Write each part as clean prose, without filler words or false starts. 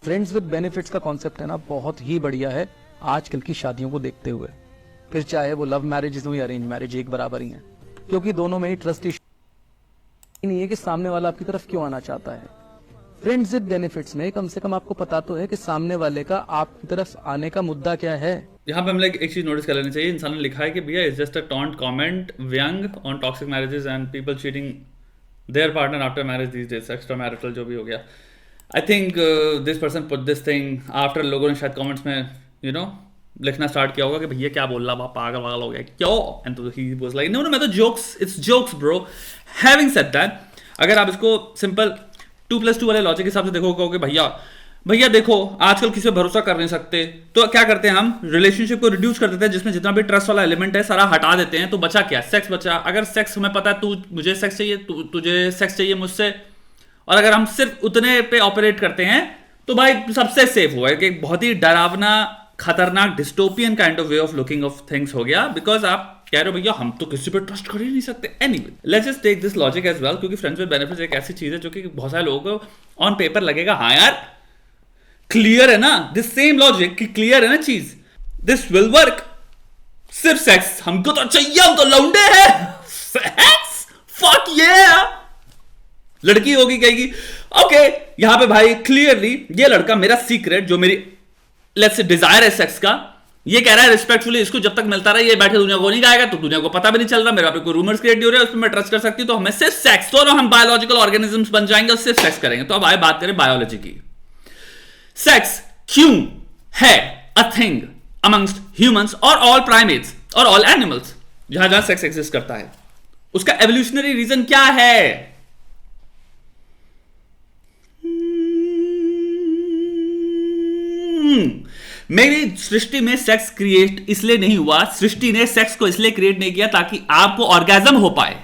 Friends with benefits का concept है ना, बहुत ही बढ़िया है आजकल की शादियों को देखते हुए। फिर चाहे वो लव मैरिज हो या अरेंज मैरिज, एक बराबर ही है, क्योंकि दोनों में ही ट्रस्ट इश्यू नहीं है कि सामने वाला आपकी तरफ क्यों आना चाहता है। फ्रेंड्स विद बेनिफिट्स में कम से कम आपको पता तो है कि सामने वाले का आपकी तरफ आने का मुद्दा क्या है। यहाँ पे हम लोग एक चीज नोटिस कर लेनी चाहिए, इंसान ने लिखा है कि भैया is just a taunt comment व्यंग on toxic marriages and people cheating their partner after marriage these days, extra marital जो भी हो गया। I think this person put this thing after, लोगों ने शायद कमेंट्स में लिखना स्टार्ट किया होगा कि भैया क्या बोल रहा, पागल वागल हो गया क्यों, एंड तो ही वाज लाइक नो मैं तो jokes, it's jokes bro. Having said that, अगर आप इसको सिंपल 2+2 वाले लॉजिक के हिसाब से देखो, कहोगे भैया देखो आजकल किसी पे भरोसा कर नहीं सकते, तो क्या करते हैं हम रिलेशनशिप को रिड्यूस कर देते हैं, जिसमें जितना भी ट्रस्ट वाला एलिमेंट है सारा हटा देते हैं, तो बचा क्या, सेक्स बचा। अगर सेक्स हमें पता है तू मुझे सेक्स चाहिए, तुझे सेक्स चाहिए मुझसे, और अगर हम सिर्फ उतने पे ऑपरेट करते हैं तो भाई सबसे सेफ हुआ है कि बहुत ही डरावना, खतरनाक, dystopian kind of way of looking of things हो गया, बिकॉज आप कह रहे हो भैया हम तो किसी पे ट्रस्ट कर ही नहीं सकते। Anyway, let's just take this logic as well, क्योंकि फ्रेंड्स विद बेनिफिट्स एक ऐसी चीज है जो कि बहुत सारे लोगों को ऑन पेपर लगेगा हाँ यार क्लियर है ना, दिस सेम लॉजिक कि क्लियर है ना चीज, दिस विल वर्क। सिर्फ सेक्स हमको तो चाहिए, हम तो लौंडे हैं, सेक्स फक ये लड़की होगी कहेगी ओके यहां पे भाई क्लियरली ये लड़का मेरा सीक्रेट जो मेरी लेट्स से डिजायर है सेक्स का, ये कह रहा है रिस्पेक्टफुली इसको जब तक मिलता रहा, ये बैठे दुनिया को नहीं गाएगा, तो दुनिया को पता भी नहीं चल रहा, मेरा पे कोई रूमर्स क्रिएट नहीं हो रहा है, उसमें मैं ट्रस्ट कर सकती हूँ, तो हमें सिर्फ सेक्स, तो हम बायोलॉजिकल ऑर्गेनिजम्स बन जाएंगे और सिर्फ सेक्स करेंगे। तो अब आए बात करें बायोलॉजी की। सेक्स क्यों है अ थिंग अमंगस्ट ह्यूमंस और ऑल प्राइमेट्स और ऑल एनिमल्स, जहां जहां सेक्स एग्जिस्ट करता है, उसका एवोल्यूशनरी रीजन क्या है? मेरी सृष्टि में सेक्स क्रिएट इसलिए नहीं हुआ, सृष्टि ने सेक्स को इसलिए क्रिएट नहीं किया ताकि आपको ऑर्गेजम हो पाए।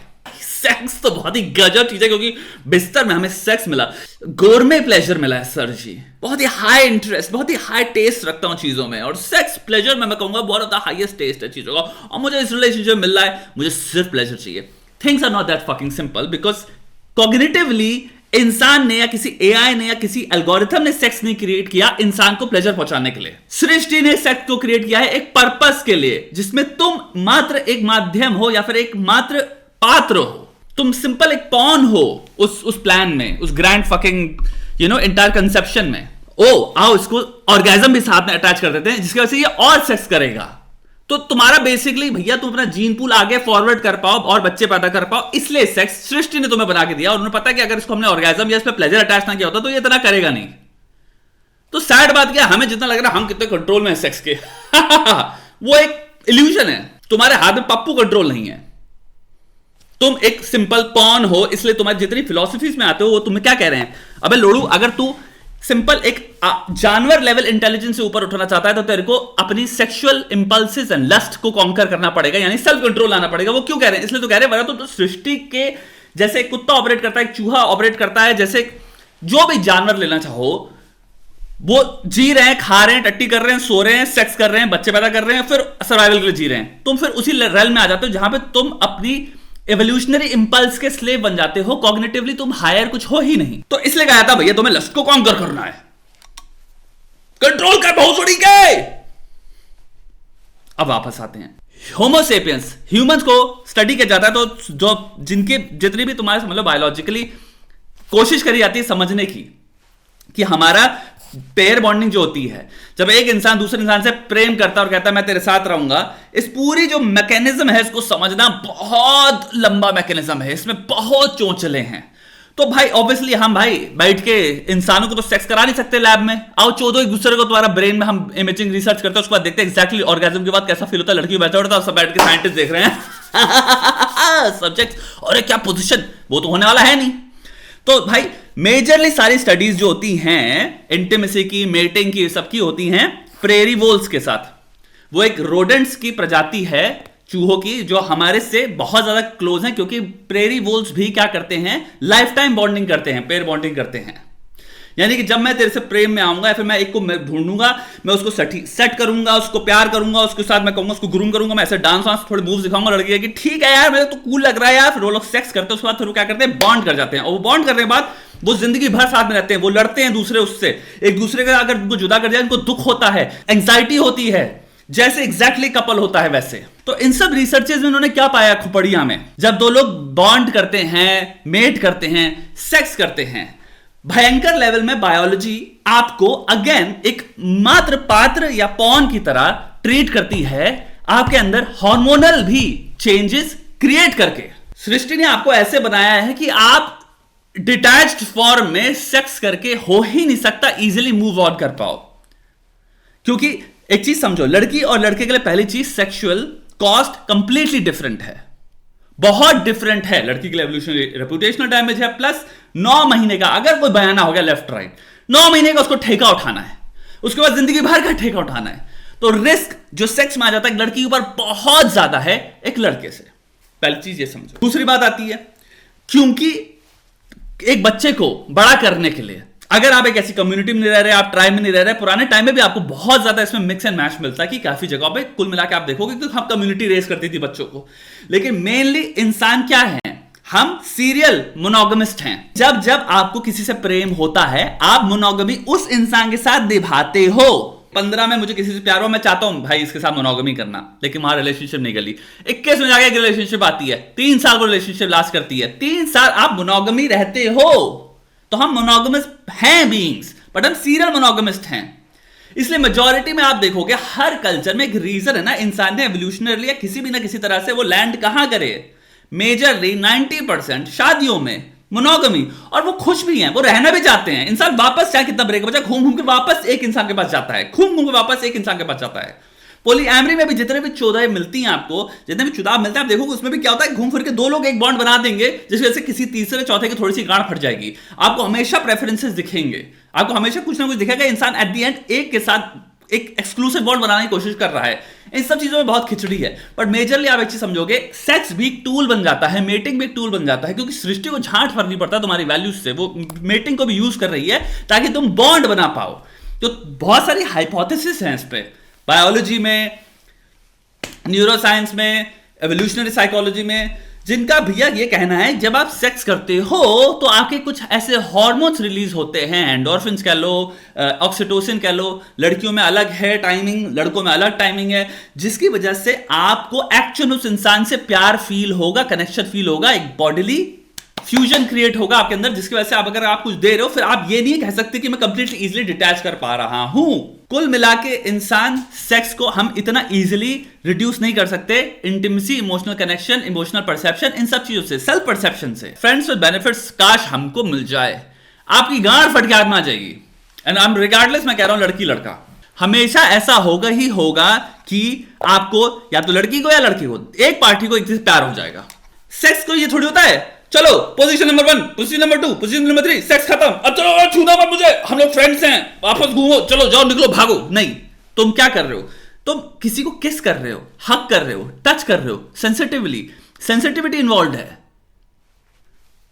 सेक्स तो बहुत ही गजब चीज है, क्योंकि बिस्तर में हमें सेक्स मिला, गोरमे प्लेजर मिला है सर जी, बहुत ही हाई इंटरेस्ट, बहुत ही हाई टेस्ट रखता हूं चीजों में, और सेक्स प्लेजर में मैं कहूंगा बहुत ज्यादा हाईएस्ट टेस्ट है चीजों का, और मुझे इस रिलेशनशिप में मिल रहा है, मुझे सिर्फ प्लेजर चाहिए। Things are not that fucking simple, because cognitively इंसान ने या किसी एआई ने या किसी एल्गोरिथम ने सेक्स नहीं क्रिएट किया इंसान को प्लेजर पहुंचाने के लिए। सृष्टि ने सेक्स को क्रिएट किया है एक पर्पस के लिए, जिसमें तुम मात्र एक माध्यम हो या फिर एक मात्र पात्र हो, तुम सिंपल एक पॉन हो उस प्लान में, उस ग्रैंड फकिंग इंटायर कंसेप्शन में। ओ आओ इसको ऑर्गेजम भी साथ में अटैच कर देते हैं, जिसकी वजह से ये और सेक्स करेगा, तो तुम्हारा बेसिकली भैया तुम अपना जीन पूल आगे फॉरवर्ड कर पाओ और बच्चे पैदा कर पाओ, इसलिए सेक्स सृष्टि ने तुम्हें बना के दिया, और उन्हें पता है कि अगर इसको हमने ऑर्गेजम या इस पे प्लेजर अटैच ना किया होता तो ये इतना करेगा नहीं। तो सैड बात क्या, हमें जितना लग रहा है हम कितने कंट्रोल में है सेक्स के वो एक इल्यूजन है, तुम्हारे हाथ में पप्पू कंट्रोल नहीं है, तुम एक सिंपल पॉन हो, इसलिए तुम्हारी जितनी फिलॉसफीज में आते हो वो तुम्हें क्या कह रहे हैं, अबे लोड़ू अगर तू सिंपल एक जानवर लेवल इंटेलिजेंस से ऊपर उठना चाहता है तो तेरे को अपनी सेक्सुअल इंपल्सेस एंड लस्ट को कॉन्कर करना पड़ेगा, यानी सेल्फ कंट्रोल लाना पड़ेगा। वो क्यों कह रहे हैं, इसलिए तो कह रहे हैं वरना तो सृष्टि के जैसे एक कुत्ता ऑपरेट करता है, एक चूहा ऑपरेट करता है, जैसे जो भी जानवर लेना चाहो, वो जी रहे हैं, खा रहे हैं, टट्टी कर रहे हैं, सो रहे हैं, सेक्स कर रहे हैं, बच्चे पैदा कर रहे हैं, फिर सर्वाइवल के लिए जी रहे हैं। तुम फिर उसी रेल में आ जाते हो जहां पे तुम अपनी एवोल्यूशनरी इंपल्स के स्लेव बन जाते हो, कॉग्निटिवली तुम हायर कुछ हो ही नहीं। तो इसलिए कहा था भैया तुम्हें लस्ट को कॉन्कर करना है, कंट्रोल कर भोसड़ी के। अब वापस आते हैं होमो सेपियंस, ह्यूमंस को स्टडी किया जाता है, तो जो जिनके जितनी भी तुम्हारे समझ लो बायोलॉजिकली कोशिश करी जाती है समझने की कि हमारा पेयर बॉन्डिंग जो होती है, जब एक इंसान दूसरे इंसान से प्रेम करता है और कहता है मैं तेरे साथ रहूंगा, इस पूरी जो मैकेनिज्म है इसको समझना बहुत लंबा मैकेनिज्म है, इसमें बहुत चोंचले हैं। तो भाई ऑब्वियसली हम भाई बैठ के इंसानों को तो सेक्स करा नहीं सकते लैब में, आओ 14 एक दूसरे को तुम्हारा ब्रेन में हम इमेजिंग रिसर्च करते हैं, उसके बाद देखते हैं एक्जैक्टली ऑर्गेजम के बाद कैसा फील होता है, लड़की बैठा होता है, सब बैठ के साइंटिस्ट देख रहे हैं सब्जेक्ट, अरे क्या पोजीशन, वो तो होने वाला है नहीं। तो भाई मेजरली सारी स्टडीज जो होती हैं इंटिमेसी की, मेटिंग की, सबकी होती हैं प्रेरी वोल्स के साथ। वो एक रोडेंट्स की प्रजाति है चूहों की जो हमारे से बहुत ज्यादा क्लोज हैं, क्योंकि प्रेरी वोल्स भी क्या करते हैं, लाइफ टाइम बॉन्डिंग करते हैं, पेयर बॉन्डिंग करते हैं। यानी कि जब मैं तेरे से प्रेम में आऊंगा या फिर मैं एक को मैं ढूंढूंगा, मैं उसको सेट करूंगा, उसको प्यार करूंगा, उसके साथ मैं कहूंगा, उसको ग्रूम करूंगा, मैं ऐसे डांस वांस थोड़े मूव्स दिखाऊंगा लड़की कि ठीक है यार मेरे तो कूल लग रहा है यार, फिर वो लोग सेक्स करते हैं, उसके बाद फिर वो क्या करते हैं, बॉन्ड कर जाते हैं, और वो बॉन्ड करने के बाद वो जिंदगी भर साथ में रहते हैं, वो लड़ते हैं दूसरे उससे, एक दूसरे का अगर उनको जुदा कर दिया उनको दुख होता है, एंग्जाइटी होती है, जैसे एग्जैक्टली कपल होता है वैसे। तो इन सब रिसर्चेज में उन्होंने क्या पाया खोपड़िया में, जब दो लोग बॉन्ड करते हैं, मेट करते हैं, सेक्स करते हैं, भयंकर लेवल में बायोलॉजी आपको अगेन एक मात्र पात्र या पॉन की तरह ट्रीट करती है, आपके अंदर हार्मोनल भी चेंजेस क्रिएट करके। सृष्टि ने आपको ऐसे बनाया है कि आप डिटैच्ड फॉर्म में सेक्स करके हो ही नहीं सकता इजीली मूव ऑन कर पाओ। क्योंकि एक चीज समझो, लड़की और लड़के के लिए पहली चीज सेक्सुअल कॉस्ट कंप्लीटली डिफरेंट है, बहुत डिफरेंट है। लड़की के लिए एवोल्यूशनरी रेपुटेशनल डैमेज है, प्लस 9 महीने का अगर कोई बयाना हो गया लेफ्ट राइट, 9 महीने का उसको ठेका उठाना है, उसके बाद जिंदगी भर का ठेका उठाना है। तो रिस्क जो सेक्स में आ जाता है लड़की के ऊपर बहुत ज्यादा है एक लड़के से, पहली चीज ये समझो। दूसरी बात आती है, क्योंकि एक बच्चे को बड़ा करने के लिए अगर आप एक ऐसी कम्युनिटी में नहीं रह रहे, आप ट्राइब में नहीं रह रहे, पुराने टाइम में भी आपको बहुत ज्यादा इसमें मिक्स एंड मैच मिलता है कि काफी जगहों पे कुल मिला के आप देखोगे कि हम कम्युनिटी रेस करती थी बच्चों को, लेकिन मेनली इंसान क्या है, हम सीरियल मोनोगमिस्ट हैं। जब जब आपको किसी से प्रेम होता है आप मोनोगमी उस इंसान के साथ निभाते हो। 15 में मुझे किसी से प्यार हो, मैं चाहता हूं भाई इसके साथ मोनोगमी करना, लेकिन वहां रिलेशनशिप नहीं गली। 21 में जाके एक रिलेशनशिप आती है, 3 साल वो रिलेशनशिप लास्ट करती है, 3 साल आप मोनोगमी रहते हो। तो हम मोनोगमिस्ट हैं बीइंग्स, बट हम सीरियल मोनोगमिस्ट हैं। इसलिए मेजॉरिटी में आप देखोगे हर कल्चर में एक रीजन है ना, इंसान ने एवोल्यूशनरली या किसी भी ना किसी तरह से वो लैंड कहां करे, मेजरली 90% शादियों में मोनोगमी, और वो खुश भी हैं, वो रहना भी चाहते हैं। इंसान वापस चाहे कितना ब्रेक बचा, घूम घूम के वापस एक इंसान के पास जाता है, घूम घूम के वापस एक इंसान के पास जाता है। पोलीएमरी में भी जितने भी चौदाह मिलती हैं आपको, जितने भी चुदाव मिलते हैं, आप देखोगे उसमें भी क्या होता है, घूम फिर के 2 लोग एक बॉन्ड बना देंगे, जिसकी वजह से किसी तीसरे चौथे की थोड़ी सी गांठ फट जाएगी। आपको हमेशा प्रेफरेंसेस दिखेंगे, आपको हमेशा कुछ ना कुछ दिखेगा। इंसान एट द एंड एक के साथ एक एक्सक्लूसिव बॉन्ड बनाने की कोशिश कर रहा है। इन सब चीजों में बहुत खिचड़ी है, बट मेजरली आप एक चीज समझोगे, सेक्स भी एक टूल बन जाता है, मेटिंग भी एक टूल बन जाता है, क्योंकि सृष्टि को झांट फर्क नहीं पड़ता तुम्हारी वैल्यूज से, वो मेटिंग को भी यूज कर रही है ताकि तुम बॉन्ड बना पाओ। तो बहुत सारी हाइपोथेसिस हैं इस पे, बायोलॉजी में, न्यूरोसाइंस में, एवोल्यूशनरी साइकोलॉजी में, जिनका भैया ये कहना है जब आप सेक्स करते हो तो आपके कुछ ऐसे हार्मोन्स रिलीज होते हैं, एंडोर्फिन्स कह लो, ऑक्सीटोसिन कह लो, लड़कियों में अलग है टाइमिंग, लड़कों में अलग टाइमिंग है, जिसकी वजह से आपको एक्चुअल उस इंसान से प्यार फील होगा, कनेक्शन फील होगा, एक बॉडीली फ्यूजन क्रिएट होगा आपके अंदर, जिसकी वजह से आप अगर आप कुछ दे रहे हो फिर आप ये नहीं कह सकते कि मैं कंप्लीटली इजीली डिटैच कर पा रहा हूं। कुल मिला के इंसान सेक्स को हम इतना इजीली रिड्यूस नहीं कर सकते intimacy, emotional connection, emotional perception, इन सब चीजों से, सेल्फ परसेप्शन से। फ्रेंड्स विद बेनिफिट्स काश हमको मिल जाए, आपकी गांड फट के हाथ में आ जाएगी। एंड आई एम रिगार्डलेस, मैं कह रहा हूं लड़की लड़का, हमेशा ऐसा होगा ही होगा कि आपको या तो लड़की को या लड़के को, एक पार्टी को एक से प्यार हो जाएगा। सेक्स को ये थोड़ी होता है चलो position number 1, position number 2, position number 3, sex खत्म, अब चलो छूना मत मुझे, हम लोग फ्रेंड्स हैं, वापस घूमो, चलो जाओ निकलो भागो। नहीं, तुम क्या कर रहे हो, तुम किसी को किस कर रहे हो, हक कर रहे हो, टच कर रहे हो, सेंसिटिविटी इन्वॉल्व है,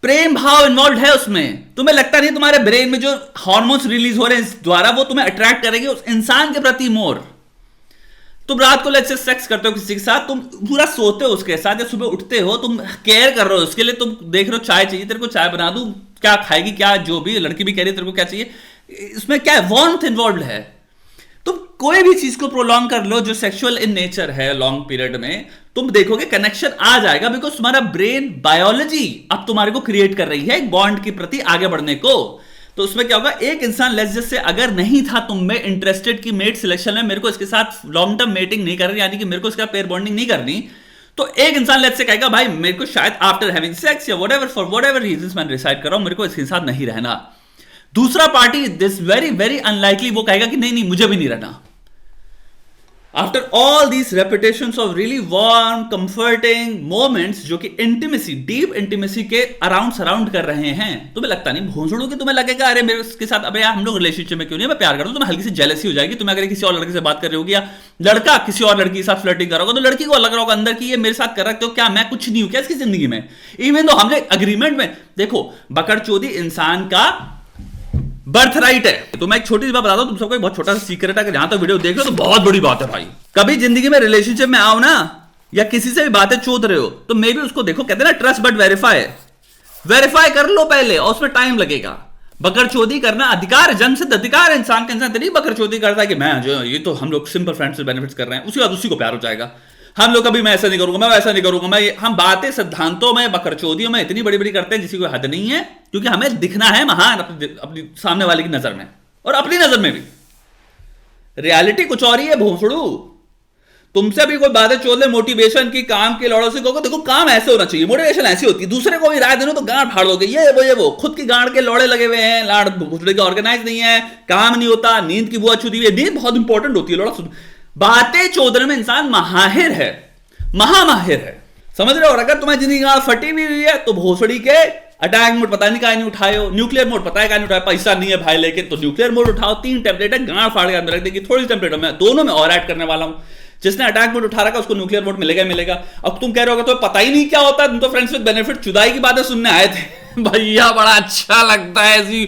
प्रेम भाव इन्वॉल्व है उसमें। तुम्हें लगता नहीं तुम्हारे ब्रेन में जो हार्मोन्स रिलीज हो रहे हैं इस द्वारा वो तुम्हें अट्रैक्ट करेंगे उस इंसान के प्रति मोर। तुम रात को लेट्स से सेक्स करते हो किसी के साथ, तुम पूरा सोते हो उसके साथ या सुबह उठते हो, तुम केयर कर रहे हो उसके लिए, तुम देख रहे हो चाय चाहिए, तेरे को चाय बना दूं, क्या खाएगी, क्या जो भी, लड़की भी कह रही है तेरे को क्या चाहिए, इसमें क्या है, वार्मथ इन्वॉल्व है। तुम कोई भी चीज को प्रोलॉन्ग कर लो जो सेक्सुअल इन नेचर है लॉन्ग पीरियड में, तुम देखोगे कनेक्शन आ जाएगा, बिकॉज तुम्हारा ब्रेन बायोलॉजी अब तुम्हारे को क्रिएट कर रही है एक बॉन्ड के प्रति आगे बढ़ने को। तो उसमें क्या होगा, एक इंसान लेट्स जैसे अगर नहीं था तुम में इंटरेस्टेड की मेट सिलेक्शन में, मेरे को इसके साथ लॉन्ग टर्म मेटिंग नहीं करनी, यानी कि मेरे को इसका पेयर बॉन्डिंग नहीं करनी, तो एक इंसान लेट्स से कहेगा भाई मेरे को शायद आफ्टर हैविंग सेक्स या व्हाटएवर फॉर व्हाटएवर रीजंस मैं डिसाइड कर रहा हूं मेरे को इसके साथ नहीं रहना। दूसरा party this very very unlikely वो कहेगा कि नहीं नहीं मुझे भी नहीं रहना। After all these repetitions of really warm, comforting moments जो कि इंटीमेसी, डीप इंटीमेसी के अराउंड सराउंड कर रहे हैं, तुम्हें लगता नहीं भोंसड़ों की तुम्हें लगेगा अरे मेरे उसके साथ अबे यार हम लोग रिलेशनशिप में क्यों नहीं, मैं प्यार करता हूं, तुम्हें हल्की सी जेलसी हो जाएगी। तुम्हें अगर किसी और लड़के से बात कर रही होगी या लड़का किसी और लड़की के साथ फ्लर्टिंग कर रहा होगा तो लड़की को लग रहा होगा अंदर कि ये मेरे साथ कर रखते हो क्या, मैं कुछ नहीं हूं क्या इसकी जिंदगी में। इवन तो हमने अग्रीमेंट में देखो, बकरचोदी इंसान का बर्थ राइट है। तो मैं एक छोटी सी बात बताता हूं तुम सबको, एक बहुत छोटा सा सीक्रेट है कि जहां तक वीडियो देख रहे हो तो बहुत बड़ी बात है भाई। कभी जिंदगी में रिलेशनशिप में आओ ना, या किसी से भी बातें चोद रहे हो, तो मे भी उसको देखो, कहते हैं ना ट्रस्ट बट वेरीफाई। वेरीफाई कर लो पहले, और उसमें टाइम लगेगा। बकरचोदी करना अधिकार, जन्मसिद्ध अधिकार है इंसान का। इंसान नहीं बकरचोदी करता है कि मैं जो ये तो हम लोग सिंपल फ्रेंड्स से बेनिफिट्स कर रहे हैं, उसके बाद उसी को प्यार हो जाएगा। हम लोग कभी मैं ऐसा नहीं करूंगा, मैं वैसा नहीं करूंगा, हम बातें सिद्धांतों में बकरचोदियों में इतनी बड़ी बड़ी करते हैं जिसकी कोई हद नहीं है, क्योंकि हमें दिखना है महान अपनी सामने वाले की नजर में और अपनी नजर में भी। रियलिटी कुछ और ही है भोसड़ू। तुमसे भी कोई बातें चोद ले मोटिवेशन की, काम के लड़ों से कहो देखो काम ऐसे होना चाहिए, मोटिवेशन ऐसी होती है, दूसरे को भी राय देना तो गांड फाड़ दोगे, ये वो खुद की गांड के लौड़े लगे हुए हैं, लाड़ भोसड़े के ऑर्गेनाइज नहीं है, काम नहीं होता, नींद की बुआ छुदी हुई है। नींद बहुत इंपॉर्टेंट होती है लौड़ा। बातें चोदने में इंसान महाहिर है, महामाहिर है, समझ रहे हो। और अगर तुम्हारी जिंदगी गांड फटी हुई है तो भोसड़ी के अटैक मोड पता नहीं, नहीं उठाए हो, न्यूक्लियर मोड पता है नहीं उठाया, पैसा नहीं है भाई लेके, तो न्यूक्लियर मोड उठाओ। 3 टेम्पलेट है, गांड फाड़ के अंदर रख देगी। थोड़ी टेम्पलेट में दोनों में और ऐड करने वाला हूं। जिसने अटैक मोड उठा रखा उसको न्यूक्लियर मोड मिलेगा ही मिलेगा। अब तुम कह रहे हो तो पता ही नहीं क्या होता, तुम तो फ्रेंड्स विद बेनिफिट चुदाई की बातें सुनने आए थे। भैया बड़ा अच्छा लगता है जी,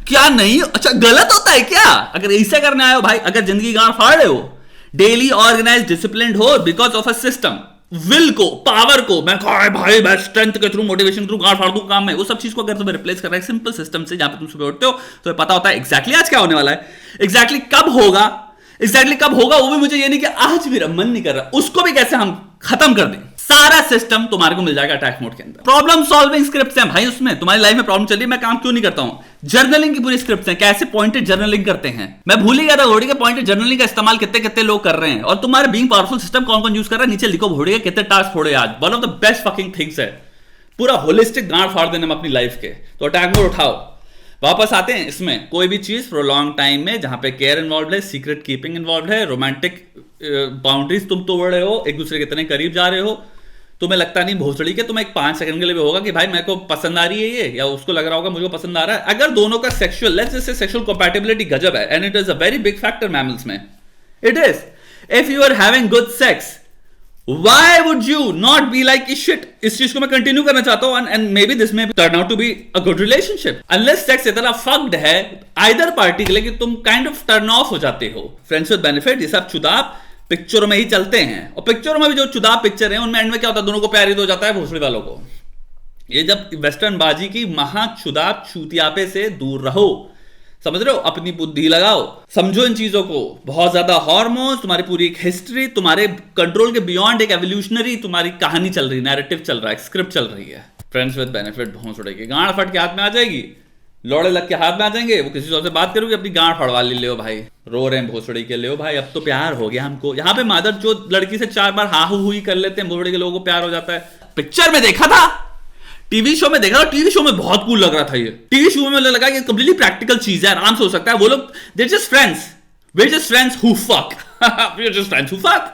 क्या नहीं अच्छा गलत होता है क्या अगर ऐसे करने आए हो भाई। अगर जिंदगी गांड फाड़ रहे हो, डेली ऑर्गेनाइज डिसिप्लिन हो because of a system, will को, पावर को, मैं भाई मैं स्ट्रेंथ के थ्रू, मोटिवेशन के थ्रू गांड फाड़ दूं काम में, वो सब चीज को अगर तुम्हें रिप्लेस कर रहा है सिंपल सिस्टम से, जहां पे तुम सुबह उठते हो तो पता होता है एग्जैक्टली आज क्या होने वाला है, एग्जैक्टली कब होगा, वो भी मुझे ये नहीं कि आज मेरा मन नहीं कर रहा, उसको भी कैसे हम खत्म कर दें। सारा सिस्टम तुम्हारे को मिल जाएगा अटैक मोड के अंदर। प्रॉब्लम सॉल्विंग स्क्रिप्ट्स हैं भाई उसमें। तुम्हारी लाइफ में प्रॉब्लम चल रही है, मैं काम क्यों नहीं करता हूं, जर्नलिंग की पूरी स्क्रिप्ट्स हैं, कैसे पॉइंटेड जर्नलिंग करते हैं। मैं भूल ही गया था घोड़ी के पॉइंटेड जर्नलिंग का इस्तेमाल कितने कितने लोग कर रहे हैं, और तुम्हारे बीइंग पावरफुल सिस्टम कौन कौन यूज कर रहा है, नीचे लिखो घोड़ी के कितने टास्क फोड़े आज। One of the best fucking things है, पूरा होलिस्टिक गांड फाड़ देने में अपनी लाइफ के। तो अटैक मोड उठाओ। वापस आते हैं इसमें, कोई भी चीज प्रोलॉन्ग टाइम में जहां पे केयर इन्वॉल्व है, सीक्रेट कीपिंग इन्वॉल्व है, रोमांटिक बाउंड्रीज तुम तोड़ रहे हो, एक दूसरे के इतने करीब जा रहे हो, तुम्हें लगता नहीं भोसड़ी के, तुम्हें एक 5 सेकंड के लिए भी होगा कि भाई मेरे को पसंद आ रही है ये, या उसको लग रहा होगा मुझे पसंद आ रहा है। अगर दोनों का sexual, let's just say sexual compatibility गजब है, and it is a very big factor mammals में, it is. If you are having good sex, why would you not be like shit, इस चीज को मैं कंटिन्यू करना चाहता हूं, and maybe this may turn out to be a good relationship, unless sex इतना fucked है either party के लिए कि तुम kind of turn off हो जाते हो। फ्रेंड्स विद बेनिफिट ये सब चुदाब पिक्चरों में ही चलते हैं, और पिक्चरों में भी जो चुदाब पिक्चर है उनमें एंड में क्या होता है, दोनों को प्यार ही हो जाता है भोसड़ी वालों को। ये जब वेस्टर्न बाजी की महा चुदाब चूतियापे से दूर रहो, समझ रहे हो, अपनी बुद्धि लगाओ, समझो इन चीजों को। बहुत ज्यादा हार्मोन्स, तुम्हारी पूरी एक हिस्ट्री, तुम्हारे कंट्रोल के बियॉन्ड एक एवोल्यूशनरी तुम्हारी कहानी चल रही है, नैरेटिव चल रहा है, स्क्रिप्ट चल रही है। फ्रेंड्स विद बेनिफिट भोंसड़े की गांड फट के हाथ में आ जाएगी, लौड़े लग के हाथ में आ जाएंगे, वो किसी और से बात करोगे अपनी गांड फड़वा ले हो भाई, रो रहे हैं भोसड़ी के, ले भाई अब तो प्यार हो गया हमको। यहाँ पे मादर जो लड़की से 4 बार हा हुई कर लेते हैं, भोसड़ी के लोगों को प्यार हो जाता है। पिक्चर में देखा था, टीवी शो में देखा था, टीवी शो में बहुत कूल लग रहा था ये। टीवी शो में लगा कि कंप्लीटली प्रैक्टिकल चीज है, आराम से हो सकता है। वो लोग they're just friends, we're just friends who fuck, we're just friends who fuck।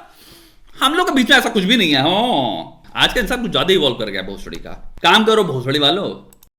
हम लोग के बीच में ऐसा कुछ भी नहीं है। आज का इंसान कुछ ज्यादा इवॉल्व कर गया भोसड़ी का। काम करो भोसड़ी वालों,